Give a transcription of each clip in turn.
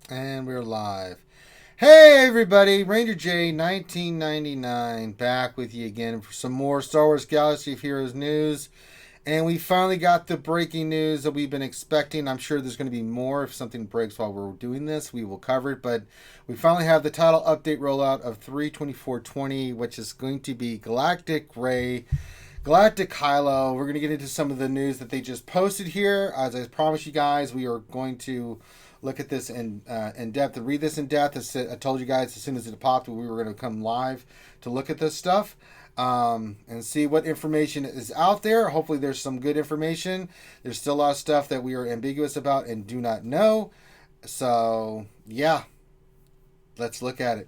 And we're live. Hey everybody, Ranger J 1999 back with you again for some more Star Wars Galaxy of Heroes news. And we finally got the breaking news that we've been expecting. I'm sure there's going to be more. If something breaks while we're doing this, we will cover it. But we finally have the title update rollout of 32420, which is going to be Galactic Ray, Galactic Kylo. We're going to get into some of the news that they just posted here. As I promised you guys, we are going to look at this in depth and read this in depth. I told you guys as soon as it popped, we were going to come live to look at this stuff and see what information is out there. Hopefully, there's some good information. There's still a lot of stuff that we are ambiguous about and do not know. So, yeah, let's look at it.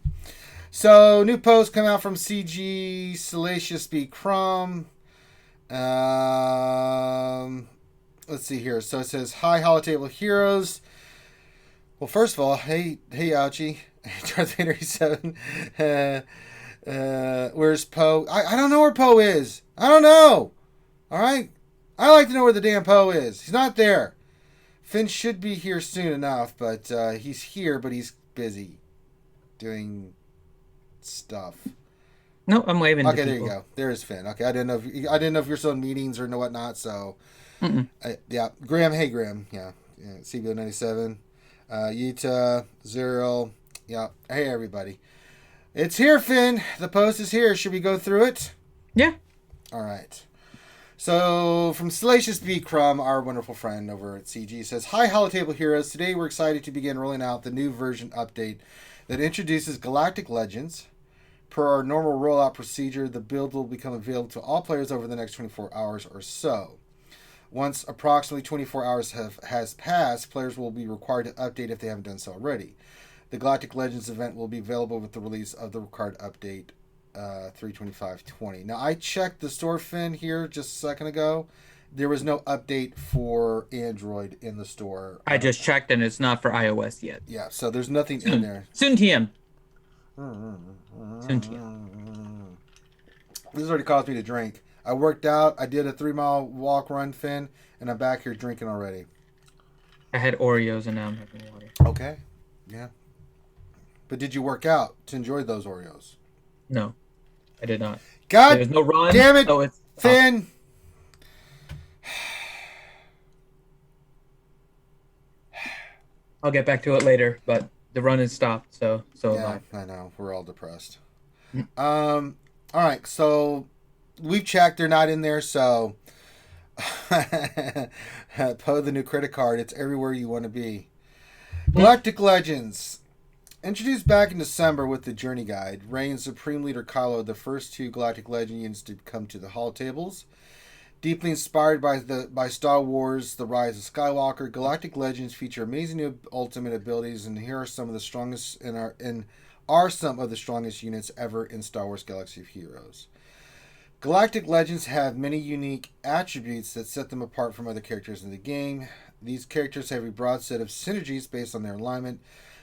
So, new post come out from CG Salacious B. Crumb. Let's see here. So it says, "Hi, Holotable Heroes." Well, first of all, hey, Ouchie, Darth Vader 87. Where's Poe? I don't know where Poe is. I don't know. All right, I like to know where the damn Poe is. He's not there. Finn should be here soon enough, but he's here, but he's busy doing stuff. No, I'm waving. Okay, there you go. There's Finn. Okay, I didn't know if you're still in meetings or whatnot. So, yeah, Graham. Hey, Graham. Yeah, CBO 97. Utah, Zero. Yeah. Hey, everybody. It's here, Finn. The post is here. Should we go through it? Yeah. All right. So, from Salacious B. Crumb, our wonderful friend over at CG, says, "Hi, Holotable Heroes. Today we're excited to begin rolling out the new version update that introduces Galactic Legends. Per our normal rollout procedure, the build will become available to all players over the next 24 hours or so. Once approximately 24 hours has passed, players will be required to update if they haven't done so already. The Galactic Legends event will be available with the release of the required update 32520. Now, I checked the store, Finn, here just a second ago. There was no update for Android in the store. I just checked and it's not for iOS yet. Yeah, so there's nothing in Soon. there. Soon TM. Soon TM. This has already caused me to drink. I worked out. I did a 3-mile walk run, Finn, and I'm back here drinking already. I had Oreos and now I'm having water. Okay. Yeah. But did you work out to enjoy those Oreos? No, I did not. God There's no run. damn it, so it's Finn. I'll get back to it later, but the run is stopped, so Yeah, I know. We're all depressed. All right, so we've checked. They're not in there, so Poe the new credit card. It's everywhere you want to be. Galactic Legends. Introduced back in December with the Journey Guide, Rey and Supreme Leader Kylo, the first two Galactic Legend units to come to the Holotables. Deeply inspired by Star Wars: The Rise of Skywalker, Galactic Legends feature amazing new ultimate abilities, and here are some of the strongest are some of the strongest units ever in Star Wars Galaxy of Heroes. Galactic Legends have many unique attributes that set them apart from other characters in the game. These characters have a broad set of synergies based on their alignment,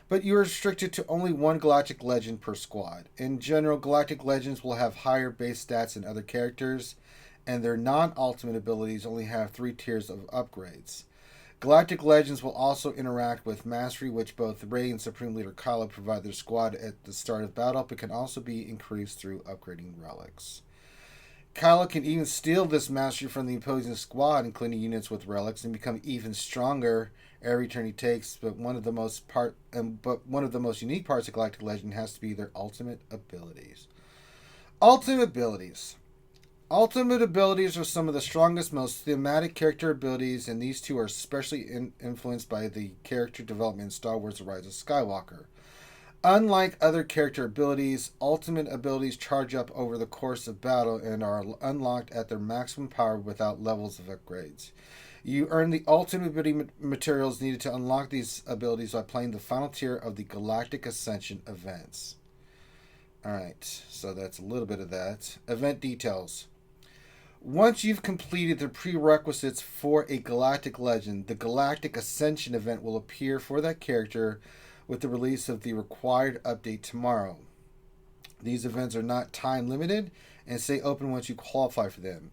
but you are restricted to only one Galactic Legend per squad. In general, Galactic Legends will have higher base stats than other characters, and their non-ultimate abilities only have 3 tiers of upgrades. Galactic Legends will also interact with Mastery, which both Rey and Supreme Leader Kylo provide their squad at the start of battle, but can also be increased through upgrading relics. Kylo can even steal this mastery from the opposing squad, including units with relics, and become even stronger every turn he takes. But one of the most unique parts of Galactic Legend has to be their ultimate abilities. Ultimate abilities. Ultimate abilities are some of the strongest, most thematic character abilities, and these two are especially influenced by the character development in Star Wars: The Rise of Skywalker. Unlike other character abilities, ultimate abilities charge up over the course of battle and are unlocked at their maximum power without levels of upgrades. You earn the ultimate ability materials needed to unlock these abilities by playing the final tier of the Galactic Ascension events. Alright, so that's a little bit of that. Event details. Once you've completed the prerequisites for a Galactic Legend, the Galactic Ascension event will appear for that character with the release of the required update tomorrow. These events are not time limited and stay open once you qualify for them.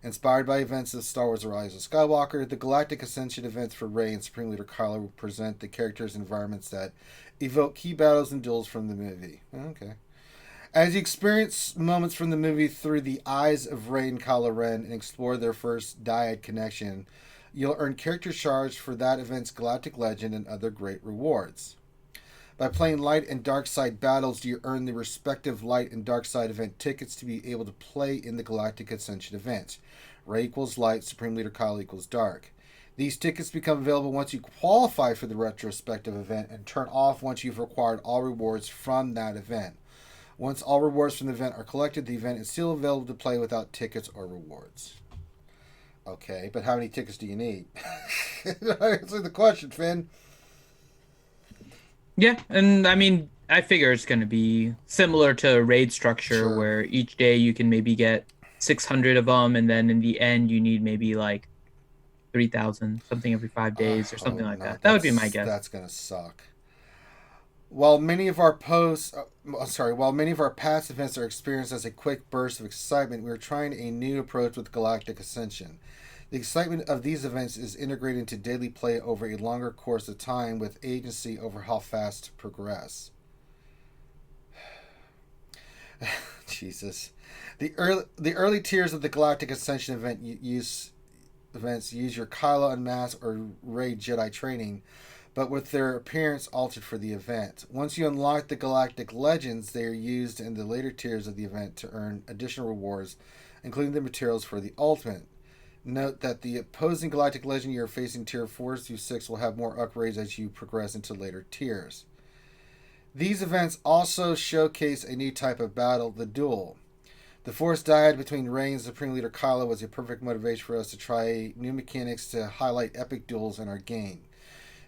Inspired by events of Star Wars: The Rise of Skywalker, the Galactic Ascension events for Rey and Supreme Leader Kylo will present the characters and environments that evoke key battles and duels from the movie. Okay. As you experience moments from the movie through the eyes of Rey and Kylo Ren and explore their first dyad connection, you'll earn character shards for that event's galactic legend and other great rewards. By playing light and dark side battles, you earn the respective light and dark side event tickets to be able to play in the Galactic Ascension event. Rey equals light, Supreme Leader Kylo equals dark. These tickets become available once you qualify for the retrospective event and turn off once you've acquired all rewards from that event. Once all rewards from the event are collected, the event is still available to play without tickets or rewards. Okay, but how many tickets do you need? Answer the question, Finn. Yeah, and I mean, I figure it's going to be similar to a raid structure where each day you can maybe get 600 of them, and then in the end you need maybe like 3,000, something every 5 days or something like that. That would be my guess. That's going to suck. While many of our past events are experienced as a quick burst of excitement, we are trying a new approach with Galactic Ascension. The excitement of these events is integrated into daily play over a longer course of time with agency over how fast to progress. Jesus. The early tiers of the Galactic Ascension event use your Kylo Unmasked or Rey Jedi training, but with their appearance altered for the event. Once you unlock the Galactic Legends, they are used in the later tiers of the event to earn additional rewards, including the materials for the ultimate. Note that the opposing Galactic Legend you are facing tier 4 through 6 will have more upgrades as you progress into later tiers. These events also showcase a new type of battle, the duel. The force dyad between Rey and Supreme Leader Kylo was a perfect motivation for us to try new mechanics to highlight epic duels in our game.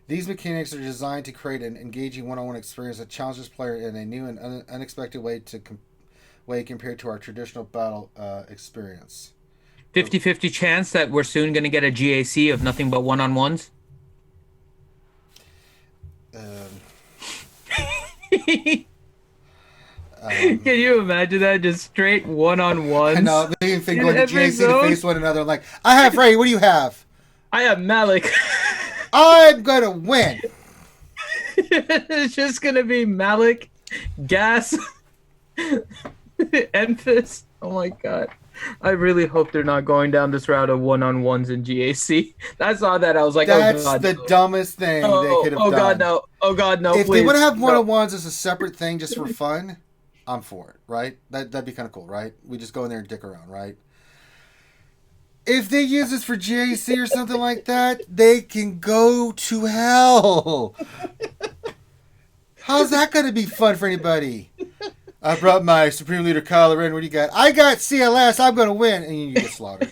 These mechanics are designed to create an engaging one-on-one experience that challenges players in a new and unexpected way compared to our traditional battle experience. 50-50 chance that we're soon going to get a GAC of nothing but one-on-ones? Can you imagine that? Just straight one-on-ones? I know, they even think going to GAC to face one another like, I have Rey, what do you have? I have Malik. I'm going to win. It's just going to be Malik, Gas, Enfys. Oh my god. I really hope they're not going down this route of one-on-ones in GAC. I saw that. I was like, that's oh god. the dumbest thing they could have done. Oh god, no. Oh god, no, if please. they would have one-on-ones as a separate thing just for fun, I'm for it, right? That'd be kind of cool, right? We just go in there and dick around, right? If they use this for GAC or something like that, they can go to hell. How's that going to be fun for anybody? I brought my Supreme Leader Kylo Ren. What do you got? I got CLS. I'm going to win. And you get slaughtered.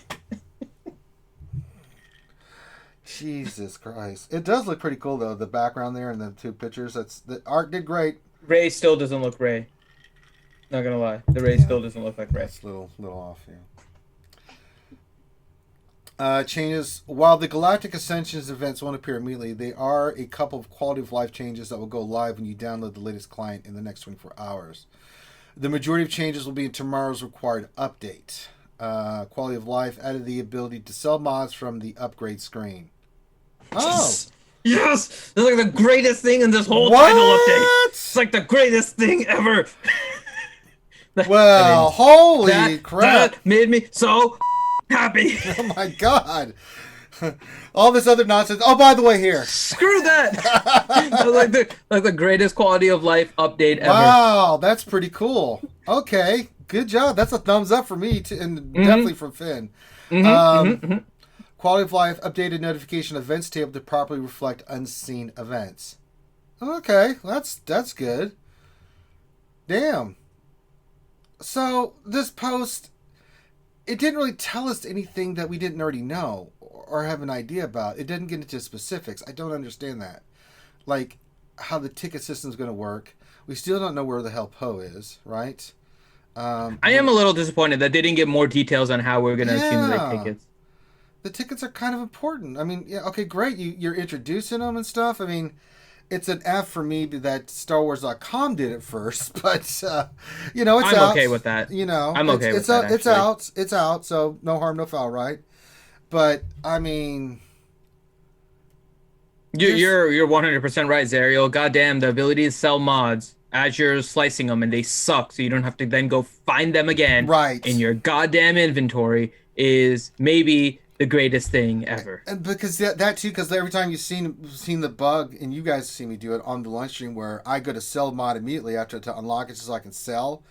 Jesus Christ. It does look pretty cool, though. The background there and the two pictures. The art did great. Rey still doesn't look Rey. Not going to lie. The Rey still doesn't look like Rey. It's a little off, yeah. Changes. While the Galactic Ascensions events won't appear immediately, there are a couple of quality of life changes that will go live when you download the latest client in the next 24 hours. The majority of changes will be in tomorrow's required update. Quality of life added the ability to sell mods from the upgrade screen. Oh! Yes! That's like the greatest thing in this whole title update. It's like the greatest thing ever. Well, holy crap. That made me so happy. Oh my god. All this other nonsense. Oh, by the way, here. Screw that. That's like the greatest quality of life update ever. Wow, that's pretty cool. Okay, good job. That's a thumbs up for me, too, and definitely from Finn. Quality of life updated notification events table to properly reflect unseen events. Okay, that's good. Damn. So this post, it didn't really tell us anything that we didn't already know or have an idea about. It didn't get into specifics. I don't understand that. Like, how the ticket system's going to work. We still don't know where the hell Poe is, right? I am a little disappointed that they didn't get more details on how we're going to accumulate tickets. The tickets are kind of important. I mean, yeah, okay, great. You're introducing them and stuff. I mean, it's an F for me that StarWars.com did it first, but you know, it's I'm out. okay with that. You know, I'm okay with that. It's Actually, out. It's out. So no harm, no foul, right? But I mean, you're 100% right, Zariel. Goddamn, the ability to sell mods as you're slicing them and they suck, so you don't have to then go find them again right in your goddamn inventory is maybe the greatest thing ever. And because that too, because every time you've seen the bug, and you guys see me do it on the lunch stream, where I go to sell mod immediately after to unlock it so I can sell,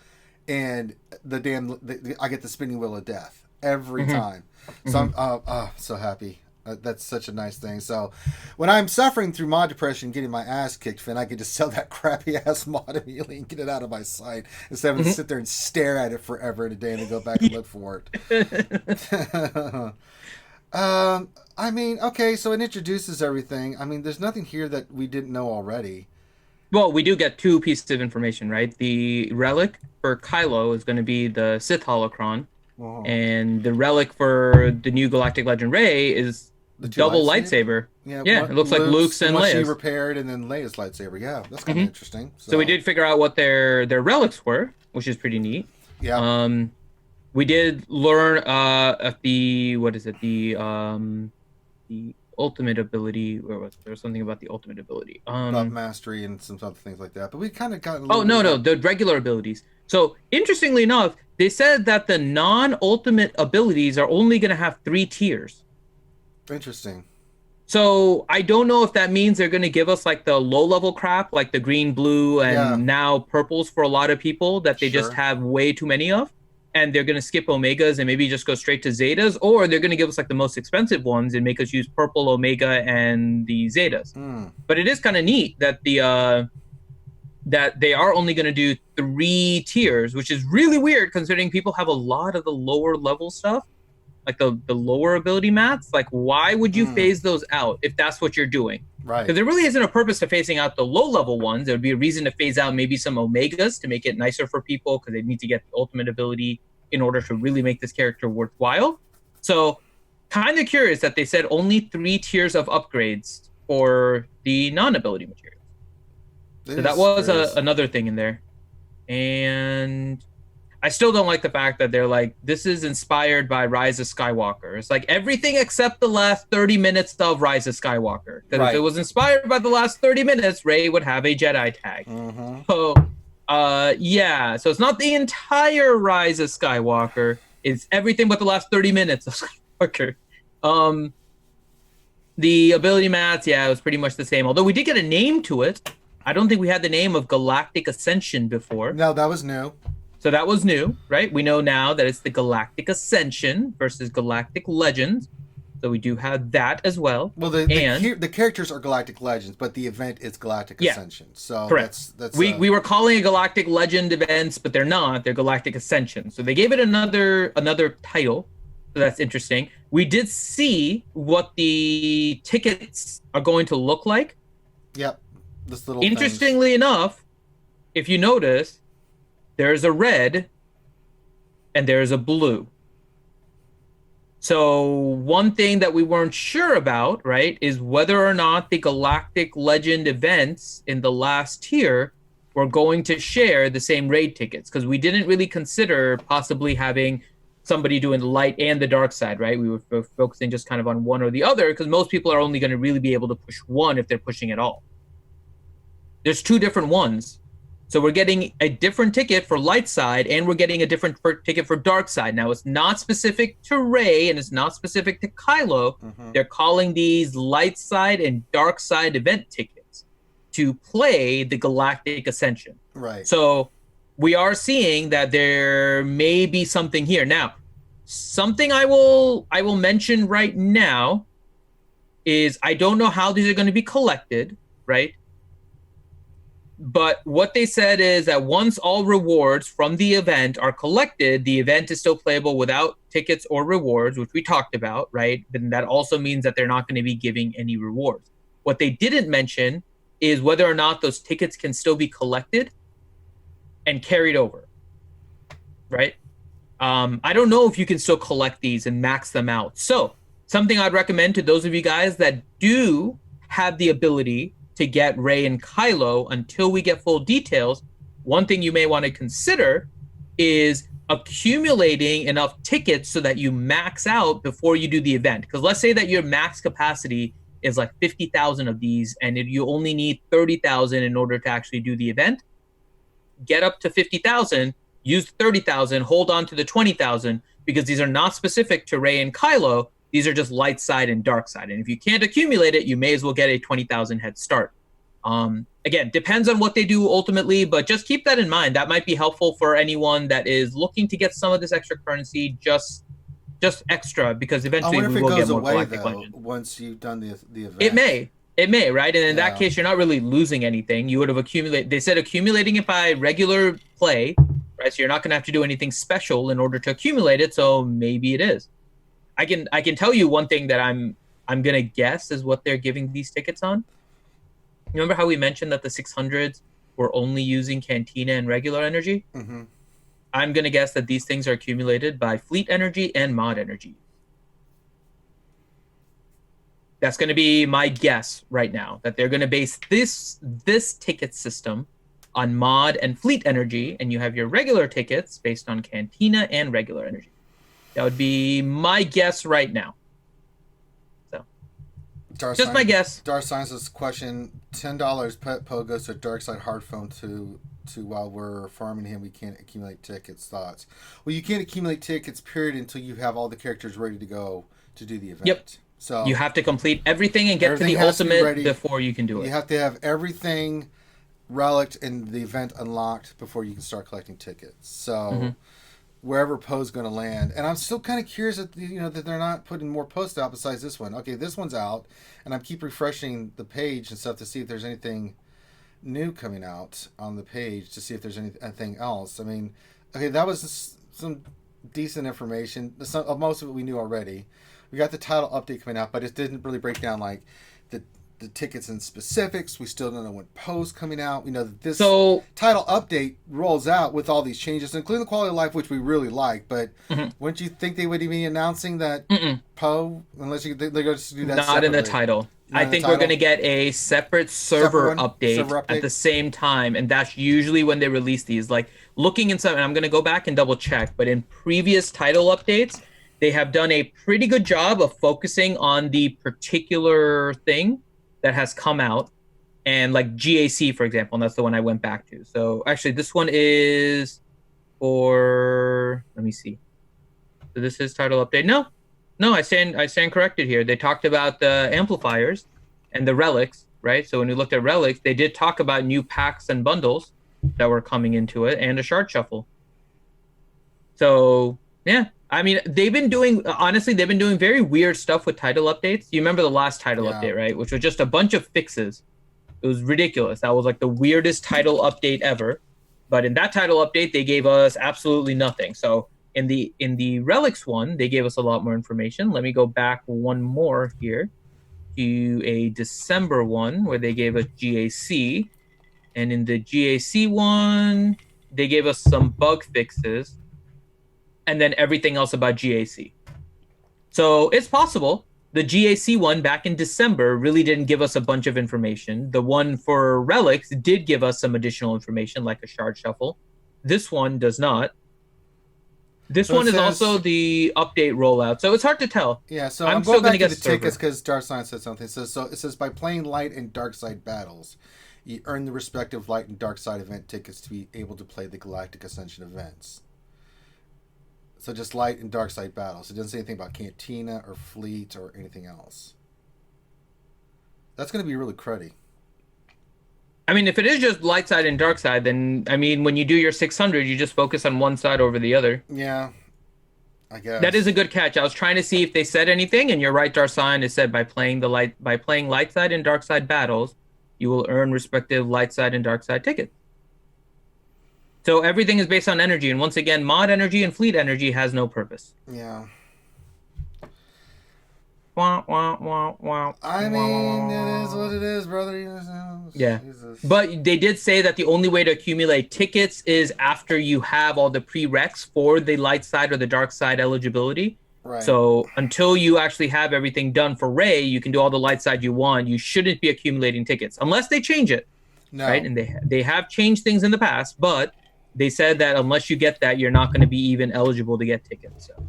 and I get the spinning wheel of death every time. So I'm so happy. That's such a nice thing. So when I'm suffering through mod depression, getting my ass kicked, Finn, I could just sell that crappy ass mod immediately and get it out of my sight instead of having to sit there and stare at it forever and a day and then go back and look for it. I mean, okay, so it introduces everything. I mean, there's nothing here that we didn't know already. Well, we do get two pieces of information, right? The relic for Kylo is going to be the Sith holocron, and the relic for the new Galactic Legend Rey is the double lightsaber. Yeah, it looks like Luke's and Leia's. She repaired, and then Leia's lightsaber. Yeah, that's kind of interesting. So we did figure out what their relics were, which is pretty neat. Yeah. We did learn at the ultimate ability. Where was it? There was something about the ultimate ability. About mastery and some other things like that. But we kind of got. The regular abilities. So interestingly enough, they said that the non-ultimate abilities are only going to have 3 tiers. Interesting. So I don't know if that means they're going to give us like the low-level crap, like the green, blue, and now purples for a lot of people that they just have way too many of. And they're going to skip Omegas and maybe just go straight to Zetas, or they're going to give us like the most expensive ones and make us use purple, Omega, and the Zetas. But it is kind of neat that that they are only going to do 3 tiers, which is really weird considering people have a lot of the lower level stuff, like the lower ability mats. Like, why would you phase those out if that's what you're doing? Right. Because there really isn't a purpose to phasing out the low-level ones. There would be a reason to phase out maybe some Omegas to make it nicer for people because they need to get the ultimate ability in order to really make this character worthwhile. So kind of curious that they said only 3 tiers of upgrades for the non-ability materials. So that was another thing in there. And I still don't like the fact that they're like, this is inspired by Rise of Skywalker. It's like everything except the last 30 minutes of Rise of Skywalker. Because if it was inspired by the last 30 minutes, Rey would have a Jedi tag. So, so it's not the entire Rise of Skywalker. It's everything but the last 30 minutes of Skywalker. The ability mats, it was pretty much the same. Although we did get a name to it. I don't think we had the name of Galactic Ascension before. No, that was new. So that was new, right? We know now that it's the Galactic Ascension versus Galactic Legends. So we do have that as well. Well, the characters are Galactic Legends, but the event is Galactic Ascension. So correct. We were calling it Galactic Legend events, but they're not. They're Galactic Ascension. So they gave it another title. So that's interesting. We did see what the tickets are going to look like. Yep. This little Interestingly enough, if you notice, there's a red and there's a blue. So one thing that we weren't sure about, right, is whether or not the Galactic Legend events in the last tier were going to share the same raid tickets, because we didn't really consider possibly having somebody doing the light and the dark side, right? We were focusing just kind of on one or the other, because most people are only going to really be able to push one if they're pushing at all. There's 2 different ones. So we're getting a different ticket for light side, and we're getting a different ticket for dark side. Now, it's not specific to Rey, and it's not specific to Kylo. They're calling these light side and dark side event tickets to play the Galactic Ascension. Right. So we are seeing that there may be something here. Now, something I will mention right now is I don't know how these are going to be collected, right? But what they said is that once all rewards from the event are collected, the event is still playable without tickets or rewards, which we talked about, right? Then that also means that they're not going to be giving any rewards. What they didn't mention is whether or not those tickets can still be collected and carried over, right? I don't know if you can still collect these and max them out. So something I'd recommend to those of you guys that do have the ability to get Rey and Kylo until we get full details. One thing you may want to consider is accumulating enough tickets so that you max out before you do the event. Because let's say that your max capacity is like 50,000 of these, and you only need 30,000 in order to actually do the event. Get up to 50,000, use 30,000, hold on to the 20,000, because these are not specific to Rey and Kylo. These are just light side and dark side. And if you can't accumulate it, you may as well get a 20,000 head start. Again, depends on what they do ultimately, but just keep that in mind. That might be helpful for anyone that is looking to get some of this extra currency just extra, because eventually we will get more Galactic Legends. Once you've done the event. It may, right? And in that case, you're not really losing anything. You would have accumulated. They said accumulating it by regular play, right? So you're not going to have to do anything special in order to accumulate it. So maybe it is. I can tell you one thing that I'm gonna guess is what they're giving these tickets on. Remember how we mentioned that the 600s were only using Cantina and regular energy? Mm-hmm. I'm gonna guess that these things are accumulated by fleet energy and mod energy. That's gonna be my guess right now, that they're gonna base this ticket system on mod and fleet energy, and you have your regular tickets based on Cantina and regular energy. That would be my guess right now. So, just my guess. Dark Science's question: $10 pet po goes to Dark Side hard phone to while we're farming him. We can't accumulate tickets. Thoughts? Well, you can't accumulate tickets, period, until you have all the characters ready to go to do the event. Yep. So you have to complete everything and get to the ultimate before you can do it. You have to have everything relic and the event unlocked before you can start collecting tickets. So. Wherever Poe's going to land. And I'm still kind of curious that, that they're not putting more posts out besides this one. Okay, this one's out, and I keep refreshing the page and stuff to see if there's anything new coming out on the page, to see if there's anything else. I mean, okay, that was some decent information. Most of it we knew already. We got the title update coming out, but it didn't really break down like the tickets and specifics. We still don't know when Poe's coming out. We know that this title update rolls out with all these changes, including the quality of life, which we really like. But wouldn't you think they would be announcing that Poe, unless they're going to do that not separately? In the title. I think we're going to get a separate server update at the same time, and that's usually when they release these. Like, looking in some, and I'm going to go back and double check, but in previous title updates, they have done a pretty good job of focusing on the particular thing that has come out, and like GAC, for example, and that's the one I went back to. So actually, this one is for, let me see. So this is title update. No, I stand corrected here. They talked about the amplifiers and the relics, right? So when we looked at relics, they did talk about new packs and bundles that were coming into it, and a shard shuffle. So yeah. I mean, they've been doing very weird stuff with title updates. You remember the last title update, right? Which was just a bunch of fixes. It was ridiculous. That was like the weirdest title update ever. But in that title update, they gave us absolutely nothing. So in the Relics one, they gave us a lot more information. Let me go back one more here to a December one where they gave us GAC. And in the GAC one, they gave us some bug fixes, and then everything else about GAC. So it's possible. The GAC one back in December really didn't give us a bunch of information. The one for Relics did give us some additional information, like a shard shuffle. This one does not. This one is also the update rollout, so it's hard to tell. Yeah, so I'm still going to get the tickets because Dark Side said something. So it says, by playing light and dark side battles, you earn the respective light and dark side event tickets to be able to play the Galactic Ascension events. So just light and dark side battles. It doesn't say anything about Cantina or Fleet or anything else. That's going to be really cruddy. I mean, if it is just light side and dark side, then, I mean, when you do your 600, you just focus on one side over the other. Yeah, I guess. That is a good catch. I was trying to see if they said anything, and you're right, Darsan. It said by playing light side and dark side battles, you will earn respective light side and dark side tickets. So everything is based on energy, and once again, mod energy and fleet energy has no purpose. Yeah. Wah, wah, wah, wah, I mean, it is what it is, brother. Yeah. Jesus. But they did say that the only way to accumulate tickets is after you have all the prereqs for the light side or the dark side eligibility. Right. So until you actually have everything done for Ray, you can do all the light side you want. You shouldn't be accumulating tickets unless they change it, right? No. And they have changed things in the past, but they said that unless you get that, you're not going to be even eligible to get tickets. So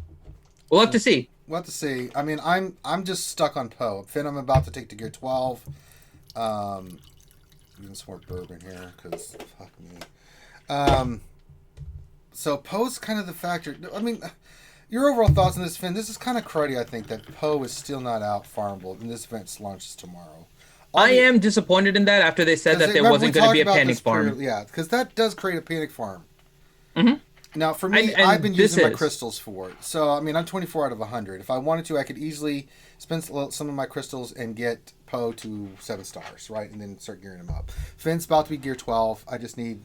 we'll have to see. We'll have to see. I mean, I'm just stuck on Poe. Finn, I'm about to take to Gear 12. Even some more bourbon here, because fuck me. So Poe's kind of the factor. I mean, your overall thoughts on this, Finn? This is kind of cruddy, I think, that Poe is still not out farmable, and this event launches tomorrow. I am disappointed in that after they said that there wasn't going to be a panic farm. Yeah, because that does create a panic farm. Mm-hmm. Now, for me, And I've been using my crystals for it. So, I mean, I'm 24 out of 100. If I wanted to, I could easily spend some of my crystals and get Poe to 7 stars, right? And then start gearing him up. Finn's about to be Gear 12. I just need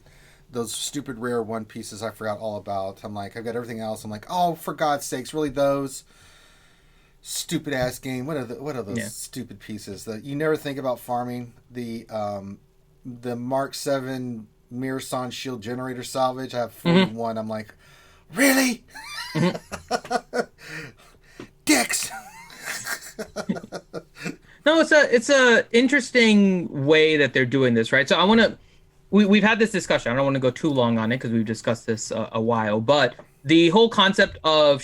those stupid rare one pieces I forgot all about. I'm like, I've got everything else. I'm like, oh, for God's sakes, really those? Stupid ass game. What are those stupid pieces that you never think about farming? The Mark 7 Mirror-San shield generator salvage. I have 41. Mm-hmm. I'm like, really? Mm-hmm. Dicks. No, it's a interesting way that they're doing this, right? So I want to. We've had this discussion. I don't want to go too long on it because we've discussed this a while. But the whole concept of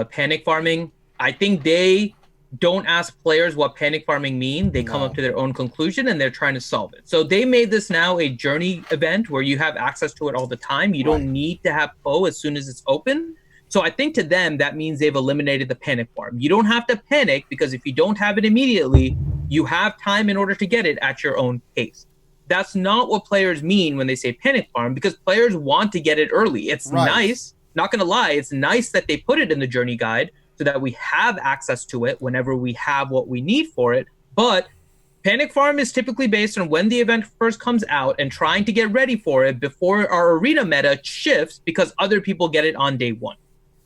panic farming, I think they don't ask players what panic farming mean. They come up to their own conclusion and they're trying to solve it. So they made this now a journey event where you have access to it all the time. You don't need to have Poe as soon as it's open. So I think to them, that means they've eliminated the panic farm. You don't have to panic because if you don't have it immediately, you have time in order to get it at your own pace. That's not what players mean when they say panic farm, because players want to get it early. It's nice, not going to lie, it's nice that they put it in the journey guide so that we have access to it whenever we have what we need for it. But panic farm is typically based on when the event first comes out and trying to get ready for it before our arena meta shifts because other people get it on day one,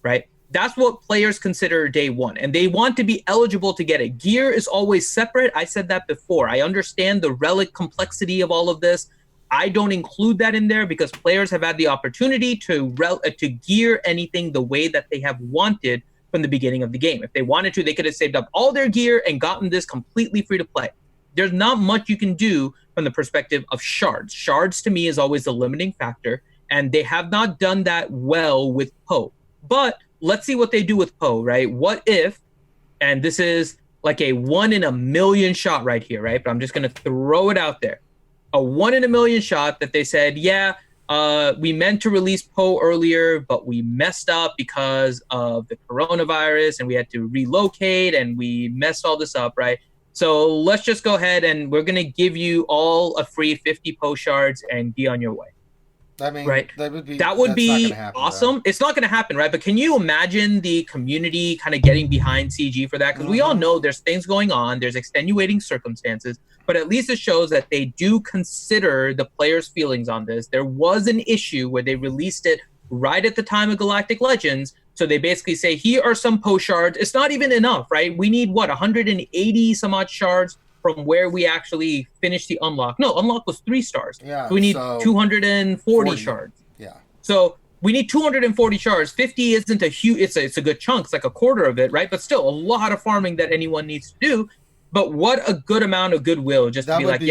right? That's what players consider day one, and they want to be eligible to get it. Gear is always separate. I said that before. I understand the relic complexity of all of this. I don't include that in there because players have had the opportunity to gear anything the way that they have wanted from the beginning of the game. If they wanted to, they could have saved up all their gear and gotten this completely free to play. There's not much you can do from the perspective of shards. Shards, to me, is always the limiting factor, and they have not done that well with Poe. But let's see what they do with Poe, right? What if, and this is like a 1 in a million shot right here, right? But I'm just going to throw it out there. A 1 in a million shot that they said, we meant to release Poe earlier, but we messed up because of the coronavirus and we had to relocate and we messed all this up, right? So let's just go ahead and we're going to give you all a free 50 Poe shards and be on your way. I mean, right? That would be happen, awesome. Though. It's not going to happen, right? But can you imagine the community kind of getting behind CG for that? Because we all know there's things going on, there's extenuating circumstances, but at least it shows that they do consider the players' feelings on this. There was an issue where they released it right at the time of Galactic Legends, so they basically say, here are some Poe shards. It's not even enough, right? We need, 180 some odd shards from where we actually finished the unlock. No, unlock was 3 stars. Yeah. So we need 240 shards. Yeah. So we need 240 shards. 50 isn't a huge, it's a good chunk. It's like a quarter of it, right? But still a lot of farming that anyone needs to do. But what a good amount of goodwill just to be like, we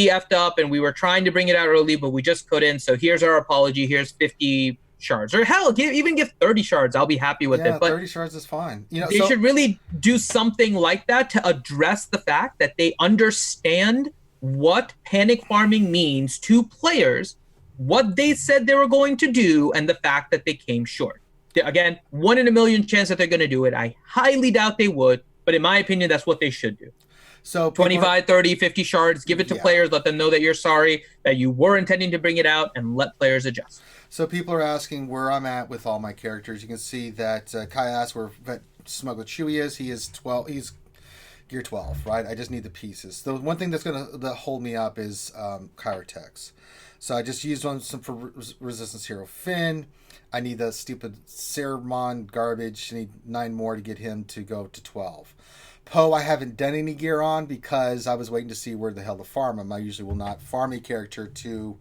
effed up and we were trying to bring it out early, but we just couldn't. So here's our apology. Here's 50 shards, or hell, even give 30 shards. I'll be happy with it. But 30 shards is fine. They should really do something like that to address the fact that they understand what panic farming means to players, what they said they were going to do, and the fact that they came short. Again, 1 in a million chance that they're going to do it. I highly doubt they would, but in my opinion, that's what they should do. So 25, 30, 50 shards, give it to players, let them know that you're sorry, that you were intending to bring it out, and let players adjust. So people are asking where I'm at with all my characters. You can see that Kai asked where Smuggle Chewie is. He is 12. He's Gear 12, right? I just need the pieces. The one thing that's going to hold me up is Kyrotex. So I just used some for Resistance Hero Finn. I need the stupid Ceramon garbage. I need 9 more to get him to go to 12. Poe, I haven't done any gear on because I was waiting to see where the hell to farm him. I usually will not farm a character to,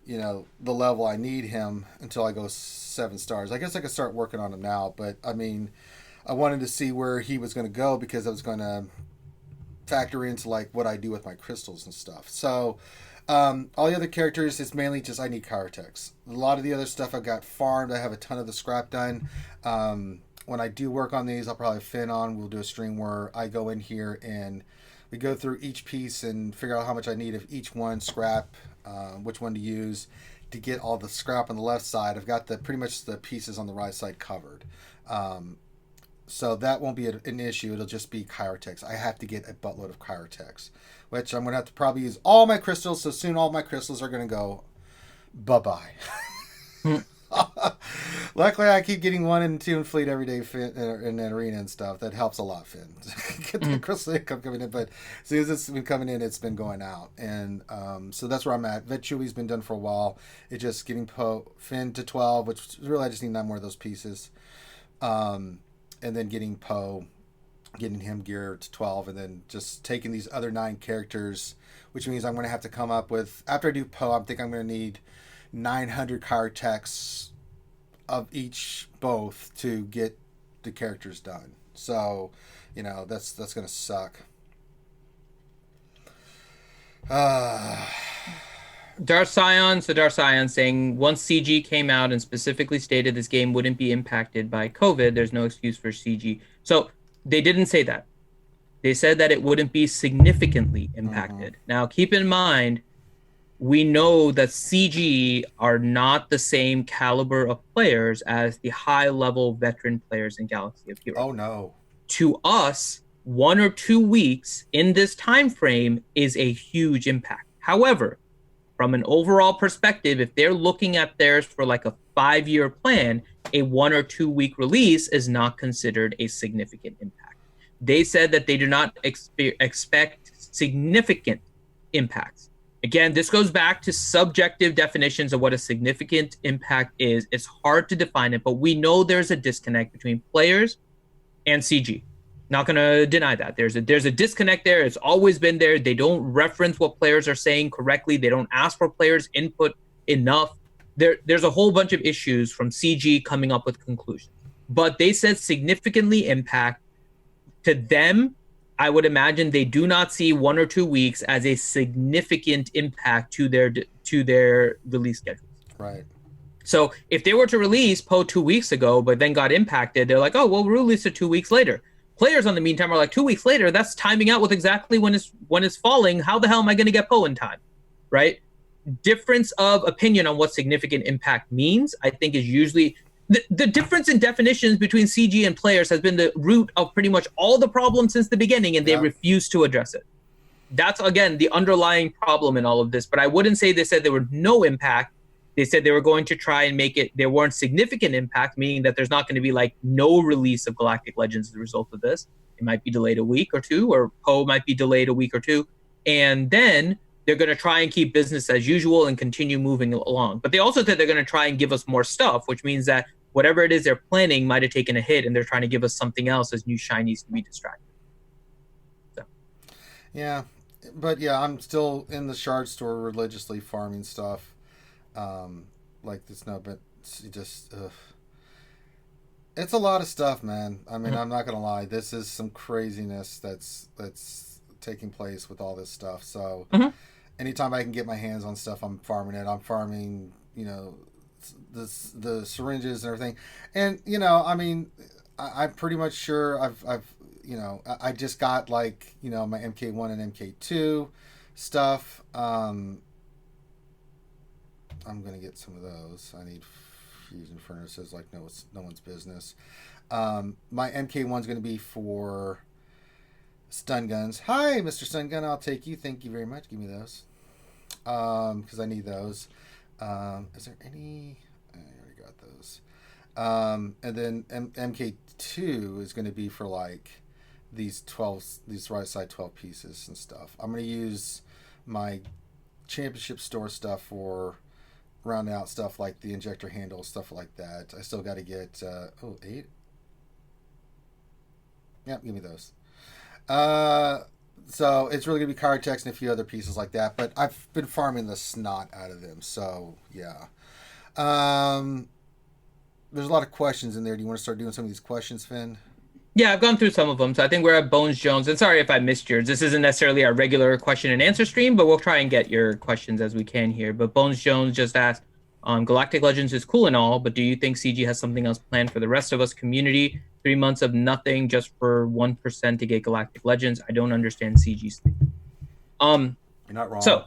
the level I need him until I go 7 stars. I guess I could start working on him now, but I mean, I wanted to see where he was going to go because I was going to factor into like what I do with my crystals and stuff. So all the other characters, it's mainly just I need Chirotex. A lot of the other stuff I've got farmed. I have a ton of the scrap done. When I do work on these, I'll probably Finn on. We'll do a stream where I go in here and we go through each piece and figure out how much I need of each one, scrap, which one to use to get all the scrap on the left side. I've got pretty much the pieces on the right side covered. So that won't be an issue. It'll just be Chirotex. I have to get a buttload of Chirotex, which I'm going to have to probably use all my crystals. So soon all my crystals are going to go bye-bye. Luckily, I keep getting 1 and 2 in fleet every day in arena and stuff. That helps a lot, Finn. Get the crystal income coming in. But as soon as it's been coming in, it's been going out. And so that's where I'm at. Vet Chewy's been done for a while. It's just getting Finn to 12, which really I just need 9 more of those pieces. And then getting getting him geared to 12, and then just taking these other 9 characters, which means I'm going to have to come up with, after I do I think I'm going to need 900 Chirotex of each both to get the characters done. So, that's going to suck. Dark Scion saying once CG came out and specifically stated this game wouldn't be impacted by COVID, there's no excuse for CG. So they didn't say that. They said that it wouldn't be significantly impacted. Now, keep in mind, we know that CG are not the same caliber of players as the high-level veteran players in Galaxy of Heroes. Oh, no. To us, 1 or 2 weeks in this time frame is a huge impact. However, from an overall perspective, if they're looking at theirs for like a 5-year plan, a 1 or 2 week release is not considered a significant impact. They said that they do not expect significant impacts. Again, this goes back to subjective definitions of what a significant impact is. It's hard to define it, but we know there's a disconnect between players and CG. Not going to deny that. There's a disconnect there. It's always been there. They don't reference what players are saying correctly. They don't ask for players' input enough. There's a whole bunch of issues from CG coming up with conclusions. But they said significantly impact. To them, I would imagine they do not see 1 or 2 weeks as a significant impact to their release schedules. Right. So if they were to release Poe 2 weeks ago, but then got impacted, they're like, oh, well, we'll release it 2 weeks later. Players, on the meantime, are like 2 weeks later. That's timing out with exactly when it's falling. How the hell am I going to get Poe in time, right? Difference of opinion on what significant impact means, I think, is usually the difference in definitions between CG and players has been the root of pretty much all the problems since the beginning, and they refuse to address it. That's, again, the underlying problem in all of this. But I wouldn't say they said there were no impact. They said they were going to try and make it, there weren't significant impact, meaning that there's not going to be like no release of Galactic Legends as a result of this. It might be delayed a week or 2, or Poe might be delayed a week or 2. And then they're going to try and keep business as usual and continue moving along. But they also said they're going to try and give us more stuff, which means that whatever it is they're planning might have taken a hit, and they're trying to give us something else as new shinies to be distracted. So. Yeah. But yeah, I'm still in the shard store religiously farming stuff. Like it's no, but it's just it's a lot of stuff, man. I mean, I'm not gonna lie, this is some craziness that's taking place with all this stuff. So anytime I can get my hands on stuff, I'm farming it. I'm farming, the syringes and everything. And I mean, I'm pretty much sure I just got like my MK1 and MK2 stuff. I'm gonna get some of those. I need fusion furnaces like no one's business. My MK1's gonna be for stun guns. Hi, Mr. Stun Gun. I'll take you. Thank you very much. Give me those. Because I need those. Is there any? I already got those. And then MK2 is gonna be for like these right side 12 pieces and stuff. I'm gonna use my championship store stuff for rounding out stuff like the injector handle, stuff like that. I still got to get 8. Yeah, give me those. So it's really gonna be card text and a few other pieces like that. But I've been farming the snot out of them. So yeah. There's a lot of questions in there. Do you want to start doing some of these questions, Finn? Yeah, I've gone through some of them. So I think we're at Bones Jones. And sorry if I missed yours. This isn't necessarily our regular question and answer stream, but we'll try and get your questions as we can here. But Bones Jones just asked, Galactic Legends is cool and all, but do you think CG has something else planned for the rest of us community? 3 months of nothing just for 1% to get Galactic Legends. I don't understand CG's thing. You're not wrong. So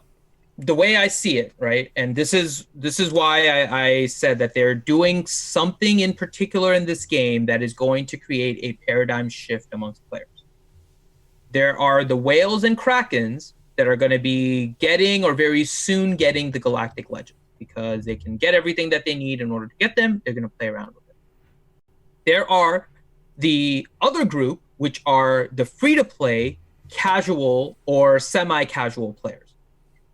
the way I see it, right, and this is why I said that they're doing something in particular in this game that is going to create a paradigm shift amongst players. There are the whales and krakens that are going to be getting or very soon getting the Galactic Legends because they can get everything that they need in order to get them. They're going to play around with it. There are the other group, which are the free-to-play, casual, or semi-casual players.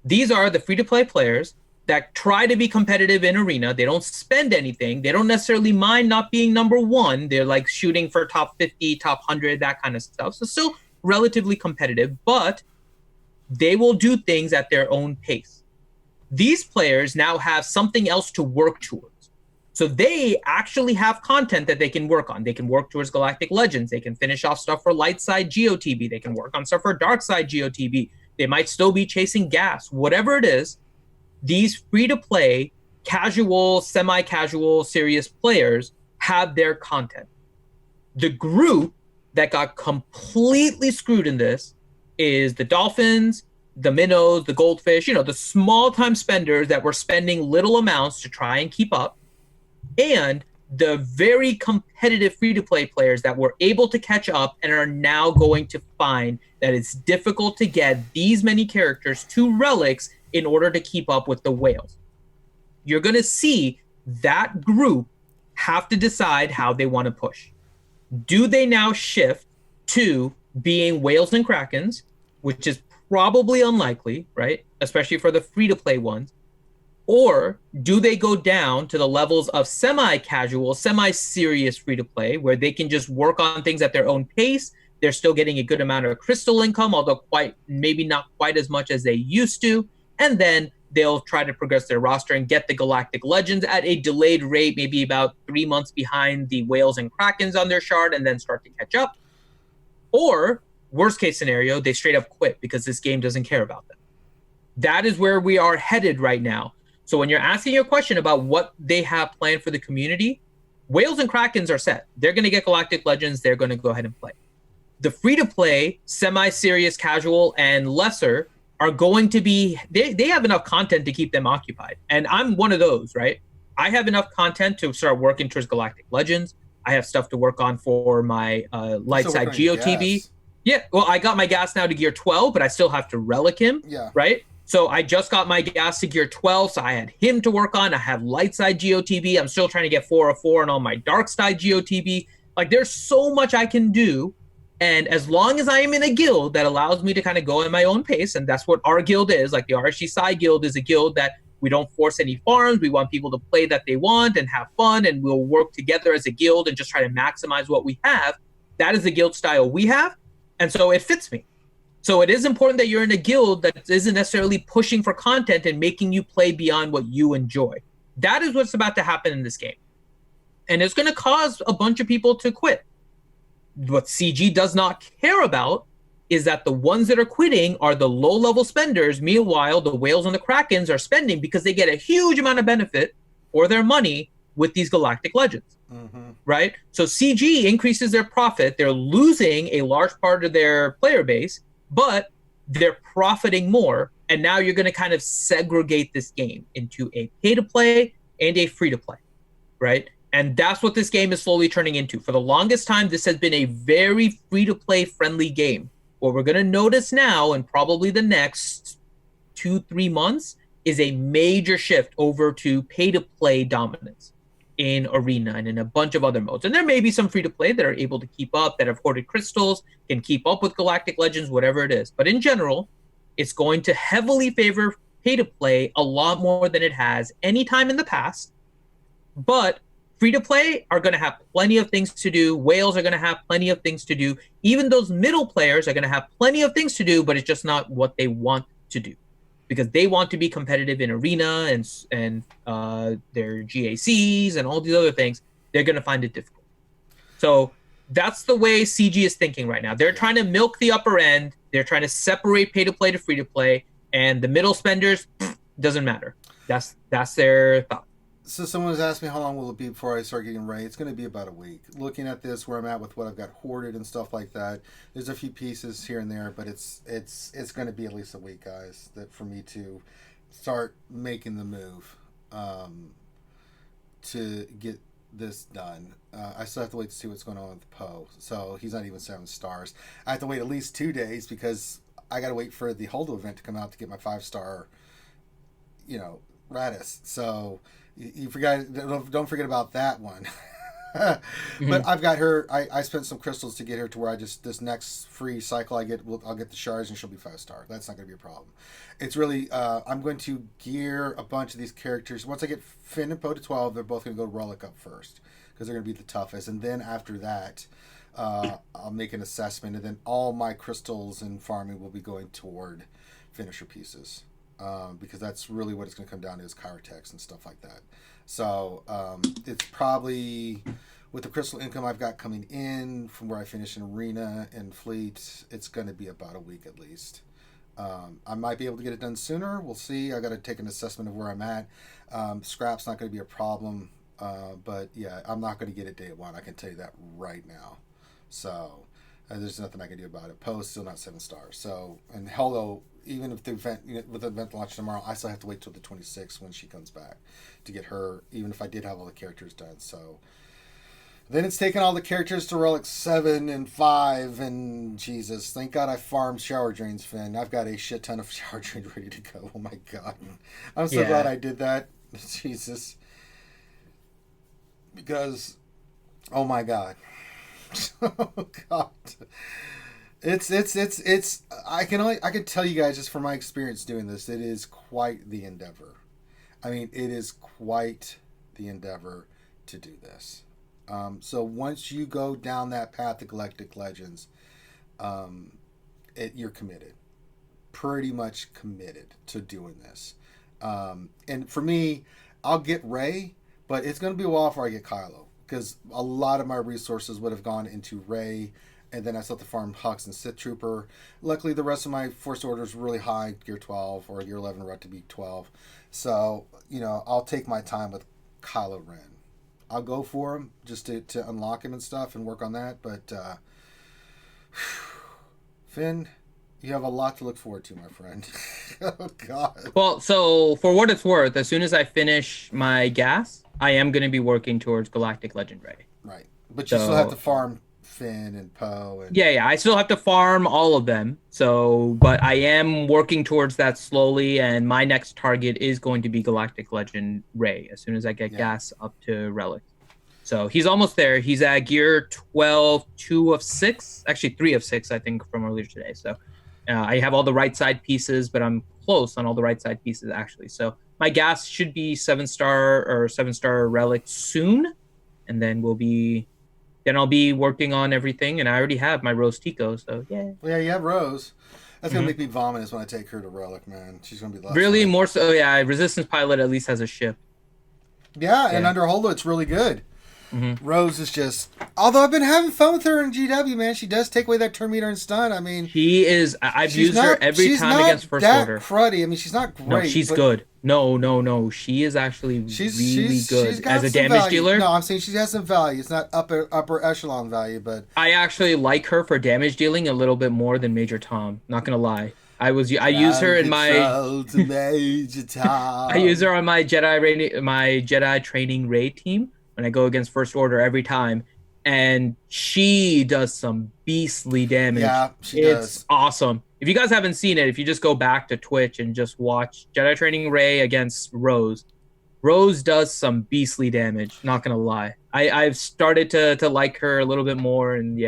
These are the free-to-play players that try to be competitive in Arena. They don't spend anything. They don't necessarily mind not being number one. They're like shooting for top 50, top 100, that kind of stuff. So still relatively competitive, but they will do things at their own pace. These players now have something else to work towards. So they actually have content that they can work on. They can work towards Galactic Legends. They can finish off stuff for light side GOTB. They can work on stuff for dark side GOTB. They might still be chasing gas. Whatever it is, these free-to-play, casual, semi-casual, serious players have their content. The group that got completely screwed in this is the dolphins, the minnows, the goldfish, the small-time spenders that were spending little amounts to try and keep up, and the very competitive free-to-play players that were able to catch up and are now going to find that it's difficult to get these many characters to relics in order to keep up with the whales. You're going to see that group have to decide how they want to push. Do they now shift to being whales and krakens, which is probably unlikely, right? Especially for the free-to-play ones. Or do they go down to the levels of semi-casual, semi-serious free-to-play where they can just work on things at their own pace? They're still getting a good amount of crystal income, although maybe not quite as much as they used to. And then they'll try to progress their roster and get the Galactic Legends at a delayed rate, maybe about 3 months behind the whales and krakens on their shard, and then start to catch up. Or, worst case scenario, they straight up quit because this game doesn't care about them. That is where we are headed right now. So when you're asking your question about what they have planned for the community, whales and krakens are set. They're going to get Galactic Legends. They're going to go ahead and play. The free-to-play, semi-serious, casual, and lesser are going to be, they have enough content to keep them occupied. And I'm one of those, right? I have enough content to start working towards Galactic Legends. I have stuff to work on for my light side GOTB. Yeah, well, I got my gas now to gear 12, but I still have to relic him, right? So I just got my gas to gear 12, so I had him to work on. I have light side GOTB. I'm still trying to get 404 and all my dark side GOTB. Like, there's so much I can do. And as long as I am in a guild that allows me to kind of go at my own pace, and that's what our guild is, like the RSG Side Guild is a guild that we don't force any farms. We want people to play that they want and have fun, and we'll work together as a guild and just try to maximize what we have. That is the guild style we have, and so it fits me. So it is important that you're in a guild that isn't necessarily pushing for content and making you play beyond what you enjoy. That is what's about to happen in this game. And it's going to cause a bunch of people to quit. What CG does not care about is that the ones that are quitting are the low-level spenders. Meanwhile, the whales and the krakens are spending because they get a huge amount of benefit for their money with these Galactic Legends, right? So CG increases their profit. They're losing a large part of their player base, but they're profiting more. And now you're going to kind of segregate this game into a pay-to-play and a free-to-play, right? And that's what this game is slowly turning into. For the longest time, this has been a very free-to-play friendly game. What we're going to notice now, and probably the next 2-3 months, is a major shift over to pay-to-play dominance in Arena and in a bunch of other modes. And there may be some free-to-play that are able to keep up, that have hoarded crystals, can keep up with Galactic Legends, whatever it is. But in general, it's going to heavily favor pay-to-play a lot more than it has any time in the past. But Free-to-play are going to have plenty of things to do. Whales are going to have plenty of things to do. Even those middle players are going to have plenty of things to do, but it's just not what they want to do. Because they want to be competitive in Arena and their GACs and all these other things. They're going to find it difficult. So that's the way CG is thinking right now. They're trying to milk the upper end. They're trying to separate pay-to-play to free-to-play. And the middle spenders, doesn't matter. That's their thought. So someone was asking me how long will it be before I start getting Ray. It's going to be about a week. Looking at this, where I'm at with what I've got hoarded and stuff like that, there's a few pieces here and there, but it's going to be at least a week, guys, that for me to start making the move to get this done. I still have to wait to see what's going on with Poe. So he's not even 7 stars. I have to wait at least 2 days because I got to wait for the Holdo event to come out to get my 5-star, Radis. So you forgot. Don't forget about that one. But I've got her. I spent some crystals to get her to where this next free cycle I'll get the shards and she'll be 5-star. That's not going to be a problem. It's really I'm going to gear a bunch of these characters. Once I get Finn and Poe to 12, they're both going to go Relic up first because they're going to be the toughest. And then after that, I'll make an assessment, and then all my crystals and farming will be going toward finisher pieces. Because that's really what it's going to come down to is Chirotex and stuff like that. So it's probably, with the crystal income I've got coming in from where I finish in Arena and Fleet, it's going to be about a week at least. I might be able to get it done sooner. We'll see. I got to take an assessment of where I'm at. Scrap's not going to be a problem. But yeah, I'm not going to get it day one. I can tell you that right now. So there's nothing I can do about it. Poe's still not 7 stars. So, and Hello, even if the event, with the event launch tomorrow, I still have to wait till the 26th when she comes back to get her, even if I did have all the characters done. So then it's taken all the characters to Relic 7 and 5, and Jesus, thank God I farmed shower drains, Finn. I've got a shit ton of shower drains ready to go. Oh my God. I'm so glad I did that. Jesus. Because, oh my God. Oh God. It's I can tell you guys just from my experience doing this, it is quite the endeavor. I mean, it is quite the endeavor to do this. So once you go down that path of Galactic Legends, you're committed. Pretty much committed to doing this. And for me, I'll get Ray, but it's going to be a while before I get Kylo, because a lot of my resources would have gone into Ray, and then I still have to farm Hux and Sith Trooper. Luckily, the rest of my Force Order is really high, Gear 12 or Gear 11 route to be 12. So, I'll take my time with Kylo Ren. I'll go for him just to unlock him and stuff and work on that. But, Finn, you have a lot to look forward to, my friend. Oh, God. Well, so for what it's worth, as soon as I finish my gas, I am going to be working towards Galactic Legend Ray. Right. But you still have to farm Finn and Poe. And... Yeah. I still have to farm all of them. So, but I am working towards that slowly, and my next target is going to be Galactic Legend Ray as soon as I get gas up to Relic. So he's almost there. He's at Gear 12, 2 of 6. Actually, 3 of 6, I think, from earlier today. So I have all the right side pieces, but I'm close on all the right side pieces, actually. So my gas should be 7-star Relic soon, and then I'll be working on everything, and I already have my Rose Tico, so yeah. Well, yeah, you have Rose. That's gonna make me vomit is when I take her to Relic, man. She's gonna be lost. Really, more so, yeah. Resistance Pilot at least has a ship. Yeah, and under Holdo, it's really good. Rose is just, although I've been having fun with her in GW, man, she does take away that turn meter and stun. I mean, I've used her every time against First Order. Cruddy. I mean, she's not great. No, she's good. No. She is actually really good as a damage dealer. No, I'm saying she has some value. It's not upper echelon value, but I actually like her for damage dealing a little bit more than Major Tom. Not gonna lie. I use her in my Major Tom. I use her on my Jedi training raid team when I go against First Order every time, and she does some beastly damage. Yeah, she does. It's awesome. If you guys haven't seen it, if you just go back to Twitch and just watch Jedi Training Ray against Rose does some beastly damage, not gonna lie. I've started to like her a little bit more, and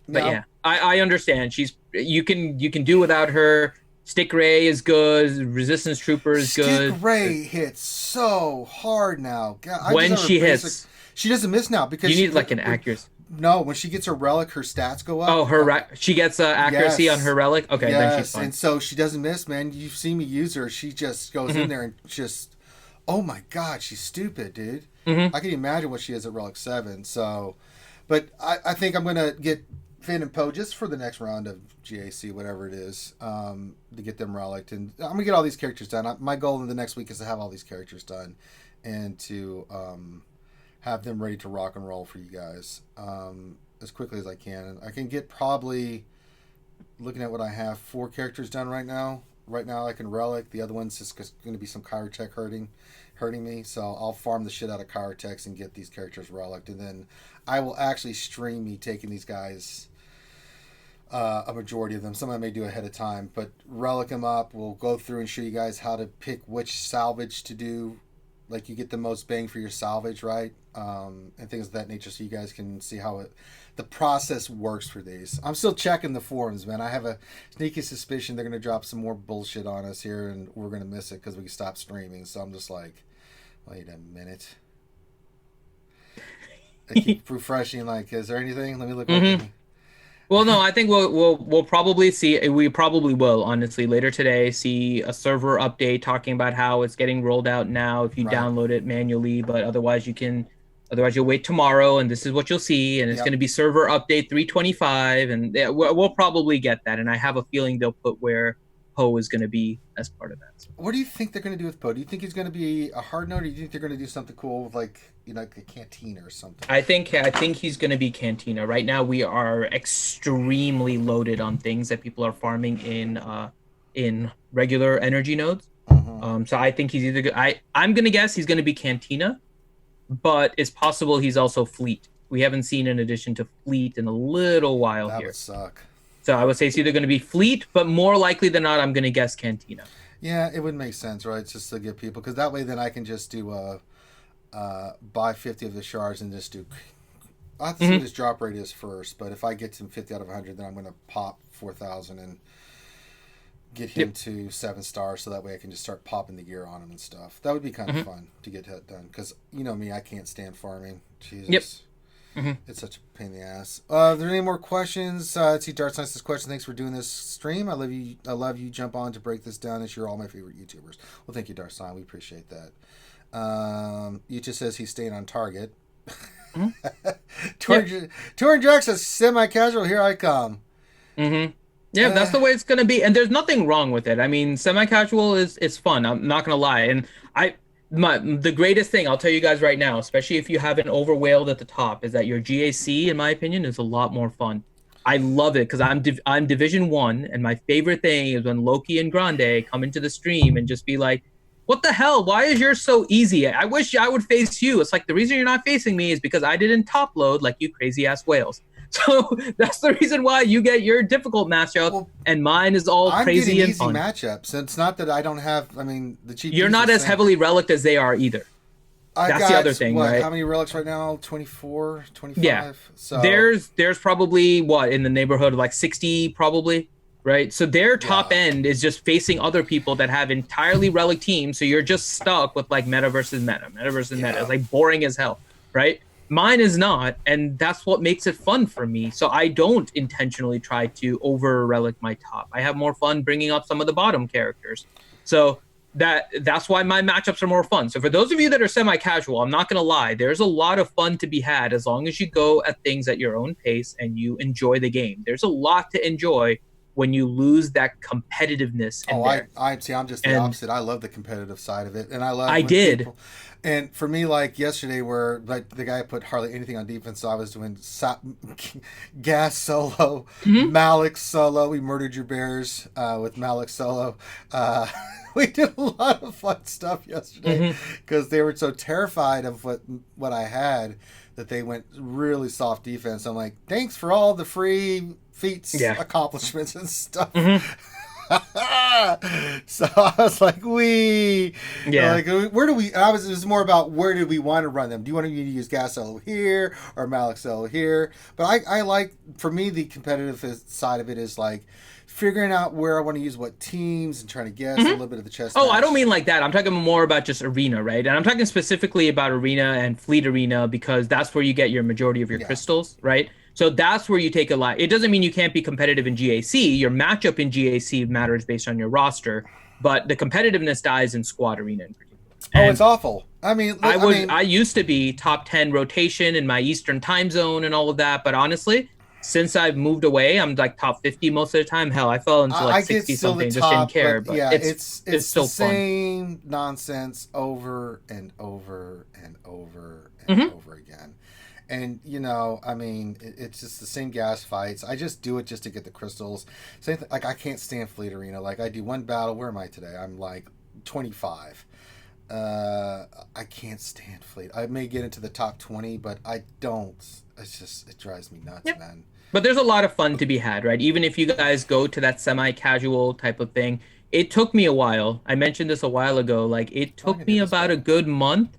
but I understand. You can do without her. Stick Ray is good. Resistance Trooper is Stick good. Ray hits so hard now. God, I just When have her she basic. hits, She doesn't miss now because you she need like an accuracy. no, when she gets her relic, her stats go up. Oh, she gets accuracy on her Yes, relic. Okay, then she's yes, fine. and so she doesn't miss, man. You've seen me use her. She just goes in Hmm. there and just, oh my god, she's stupid, dude. Hmm. I can imagine what she is at relic 7. So, but I think I'm gonna get Finn and Poe just for the next round of GAC, whatever it is, to get them relic, and I'm gonna get all these characters done. My goal in the next week is to have all these characters done, and to have them ready to rock and roll for you guys as quickly as I can. And I can get probably, looking at what I have, 4 characters done right now. Right now I can relic. The other one's just going to be some Chirotech hurting me. So I'll farm the shit out of Chirotechs and get these characters relicked. And then I will actually stream me taking these guys, a majority of them. Some I may do ahead of time, but relic them up. We'll go through and show you guys how to pick which salvage to do. Like, you get the most bang for your salvage, right? And things of that nature, so you guys can see how the process works for these. I'm still checking the forums, man. I have a sneaky suspicion they're going to drop some more bullshit on us here, and we're going to miss it because we stopped streaming. So I'm just like, wait a minute. I keep refreshing, like, is there anything? Let me look. Hmm. Well, no, I think we'll probably see. We probably will, honestly, later today see a server update talking about how it's getting rolled out now if you Right. download it manually, but otherwise you'll wait tomorrow and this is what you'll see, and it's Yep. going to be server update 325, and yeah, we'll probably get that, and I have a feeling they'll put where Poe is going to be as part of that. So What do you think they're going to do with Poe? Do you think he's going to be a hard note, or do you think they're going to do something cool with, like, like a cantina or something? I think he's going to be Cantina. Right now we are extremely loaded on things that people are farming in regular energy nodes. Mm-hmm. So I think he's either I'm gonna guess he's gonna be Cantina, but it's possible he's also Fleet. We haven't seen an addition to Fleet in a little while That here. would suck. So I would say it's either gonna be Fleet, but more likely than not, I'm gonna guess Cantina. Yeah, it would make sense, right? Just to get people, because that way then I can just do buy 50 of the shards and just do. I have to see what his drop rate is first, but if I get him 50 out of 100, then I'm going to pop 4,000 and get him to 7 stars, so that way I can just start popping the gear on him and stuff. That would be kind of fun to get that done, because you know me, I can't stand farming. Jesus. It's such a pain in the ass. Are there any more questions? Let's see. Dark Science question. Thanks for doing this stream. I love you. I love you. Jump on to break this down. As you're all my favorite YouTubers. Well, thank you, Dark Science. We appreciate that. You just says he's staying on target. 200 Drex says semi-casual. Here I come. Yeah, that's the way it's gonna be, and there's nothing wrong with it. I mean, semi-casual is fun. I'm not gonna lie, and the greatest thing I'll tell you guys right now, especially if you haven't overwhelmed at the top, is that your GAC, in my opinion, is a lot more fun. I love it because I'm Division 1, and my favorite thing is when Loki and Grande come into the stream and just be like, "What the hell? Why is yours so easy? I wish I would face you." It's like, the reason you're not facing me is because I didn't top load like you crazy ass whales. So that's the reason why you get your difficult matchup, and mine is all I'm crazy getting and easy fun. matchups. It's not that I don't have. I mean, the cheap. You're not as heavily relicked as they are either. That's the other thing, right? How many relics right now? 24, 25? Yeah. So There's probably what, in the neighborhood of like 60 probably, right? So their top end is just facing other people that have entirely relic teams, so you're just stuck with like meta versus meta. It's like boring as hell, right? Mine is not, and that's what makes it fun for me. So I don't intentionally try to over relic my top. I have more fun bringing up some of the bottom characters. So that's why my matchups are more fun. So for those of you that are semi-casual, I'm not going to lie, there's a lot of fun to be had as long as you go at things at your own pace and you enjoy the game. There's a lot to enjoy when you lose that competitiveness in there. I'm just the opposite. I love the competitive side of it, and I love. People, and for me, like yesterday, where like the guy put hardly anything on defense, so I was doing gas solo, Malik solo. We murdered your bears with Malik solo. We did a lot of fun stuff yesterday because they were so terrified of what I had that they went really soft defense. I'm like, thanks for all the free feats, accomplishments, and stuff. So I was like, Yeah. like, where do we? It was more about where do we want to run them? Do you want to use gas Elo here or Malix Elo here? But I like, for me, the competitive side of it is like figuring out where I want to use what teams and trying to guess a Mhm. little bit of the chess Oh, I match. don't mean like that. I'm talking more about just arena, right? And I'm talking specifically about arena and fleet arena because that's where you get your majority of your Yeah. crystals, right? So that's where you take a lot. It doesn't mean you can't be competitive in GAC. Your matchup in GAC matters based on your roster, but the competitiveness dies in squad arena in particular. Oh, it's And awful. I used to be top 10 rotation in my Eastern time zone and all of that, but honestly, since I've moved away, I'm like top 50 most of the time. Hell, I fell into like I get 60 still the something, just didn't top, care, but but yeah, it's it's the still fun. same nonsense over and over and over and Hmm. over again. And I mean, it's just the same gas fights. I just do it just to get the crystals. Same thing, like I can't stand Fleet Arena. Like I do one battle. Where am I today? I'm like 25. I can't stand Fleet. I may get into the top 20, but I don't. It drives me nuts, Yep. man. But there's a lot of fun to be had, right? Even if you guys go to that semi-casual type of thing. It took me a while. I mentioned this a while ago. Like it Oh, I took can hear me this about a better. good month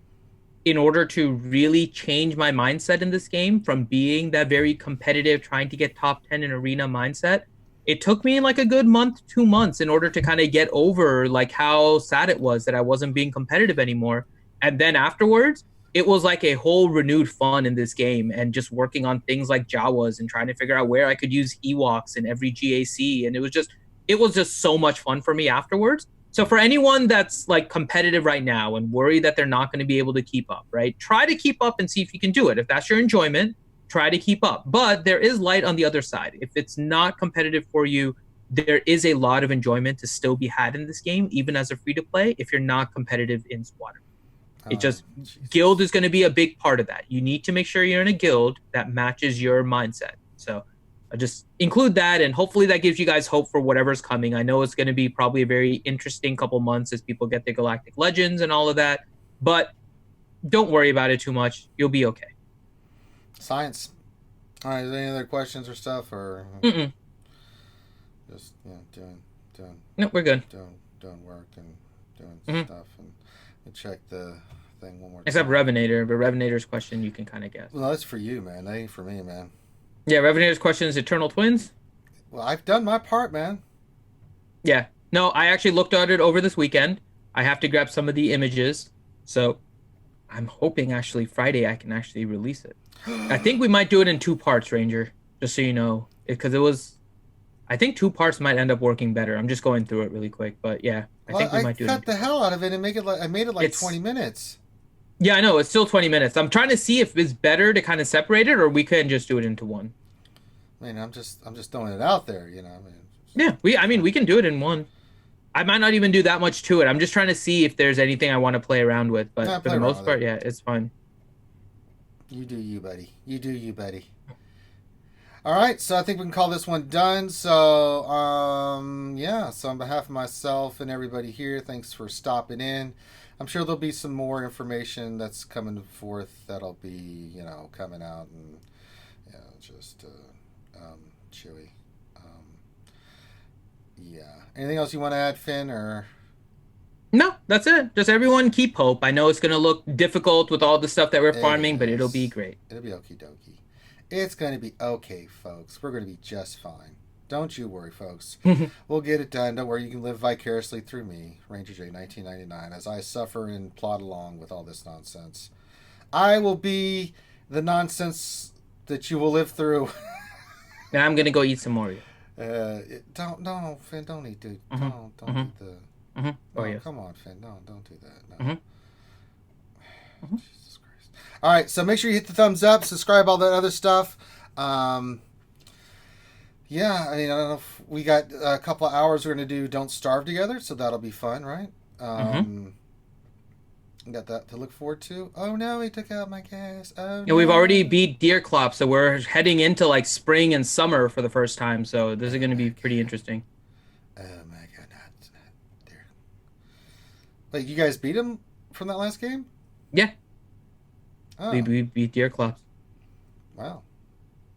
in order to really change my mindset in this game from being that very competitive, trying to get top 10 in arena mindset. It took me like a good month, 2 months in order to kind of get over like how sad it was that I wasn't being competitive anymore. And then afterwards, it was like a whole renewed fun in this game and just working on things like Jawas and trying to figure out where I could use Ewoks in every GAC. And it was just so much fun for me afterwards. So for anyone that's like competitive right now and worried that they're not going to be able to keep up, right? Try to keep up and see if you can do it. If that's your enjoyment, try to keep up. But there is light on the other side. If it's not competitive for you, there is a lot of enjoyment to still be had in this game, even as a free to play, if you're not competitive in squad. It Oh, just guild Jesus. is going to be a big part of that. You need to make sure you're in a guild that matches your mindset. So I just include that, and hopefully that gives you guys hope for whatever's coming. I know it's going to be probably a very interesting couple months as people get their Galactic Legends and all of that, but don't worry about it too much. You'll be okay. Science. All right. Is there any other questions or stuff, or Mm-mm. just doing No, we're good. doing work and doing Mm-hmm. stuff and check the thing one more Except time. Revenator, but Revenator's question you can kind of guess. Well, that's for you, man. That ain't for me, man. Yeah, Revenator's question is Eternal Twins. Well, I've done my part, man. Yeah. No, I actually looked at it over this weekend. I have to grab some of the images. So I'm hoping actually Friday I can actually release it. I think we might do it in two parts, Ranger, just so you know. Because it was, I think two parts might end up working better. I'm just going through it really quick. But yeah, I Well, think we I might do it in cut two the parts. hell out of it and make it like I made it like 20 It's, minutes. yeah, I know. It's still 20 minutes. I'm trying to see if it's better to kind of separate it or we can just do it into one. I mean, I'm just throwing it out there, I mean, Yeah, I mean, we can do it in one. I might not even do that much to it. I'm just trying to see if there's anything I want to play around with. But yeah, for play the around most with it. part, yeah, it's fine. You do you, buddy. You do you, buddy. All right, so I think we can call this one done. So, yeah. So on behalf of myself and everybody here, thanks for stopping in. I'm sure there'll be some more information that's coming forth that'll be, coming out and, just chewy. Yeah. Anything else you want to add, Finn? Or No, that's it. Just everyone keep hope. I know it's gonna look difficult with all the stuff that we're it farming, but it'll be is. great. It'll be okie dokie. It's going to be okay, folks. We're going to be just fine. Don't you worry, folks. We'll get it done. Don't worry. You can live vicariously through me, Ranger J, 1999, as I suffer and plod along with all this nonsense. I will be the nonsense that you will live through. Now I'm gonna go eat some Oreo. Don't, no, Finn. Don't eat, dude. Mm-hmm. Don't Mm-hmm. eat the. Mm-hmm. No, Oreos. come on, Finn. No, don't do that. No. Mm-hmm. Mm-hmm. Jesus Christ. All right, so make sure you hit the thumbs up, subscribe, all that other stuff. Um, yeah, I mean, I don't know if we got a couple of hours. We're gonna do "Don't Starve" together, so that'll be fun, right? Mm-hmm. Got that to look forward to. Oh no, he took out my gas. Oh And we've already no. beat Deer Clop, so we're heading into like spring and summer for the first time. So this is Oh gonna my be pretty god. interesting. Oh my god, not there. Wait, you guys beat him from that last game? Yeah, we, Oh, we beat Deer Clops. wow.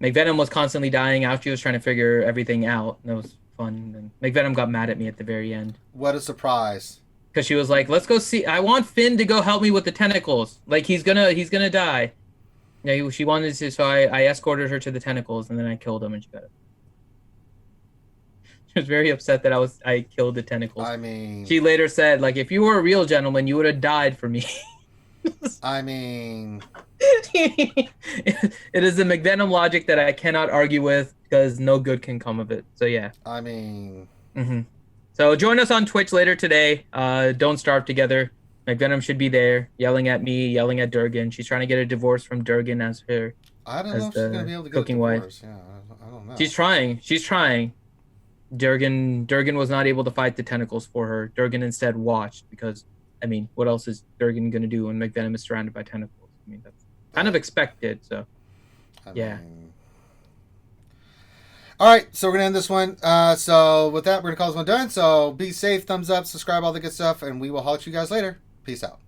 Like Venom was constantly dying. Ouchie was trying to figure everything out. That was fun. And McVenom got mad at me at the very end. What a surprise. Because she was like, let's go see. I want Finn to go help me with the tentacles. Like, he's gonna die. Yeah, she wanted to, so I escorted her to the tentacles, and then I killed him, and she got it. She was very upset that I killed the tentacles. I mean... She later said, like, if you were a real gentleman, you would have died for me. I mean... It is the McVenom logic that I cannot argue with, because no good can come of it. So, yeah. I mean... Mm-hmm. So, join us on Twitch later today. Don't Starve Together. McVenom should be there, yelling at me, yelling at Durgan. She's trying to get a divorce from Durgan as her I don't know if she's going to be able to get cooking a divorce. wife. Yeah, I don't know. She's trying. Durgan was not able to fight the tentacles for her. Durgan instead watched because, I mean, what else is Durgan going to do when McVenom is surrounded by tentacles? I mean, that's kind of expected, so, yeah. All right, so we're going to end this one. So with that, we're going to call this one done. So be safe, thumbs up, subscribe, all the good stuff, and we will holler at you guys later. Peace out.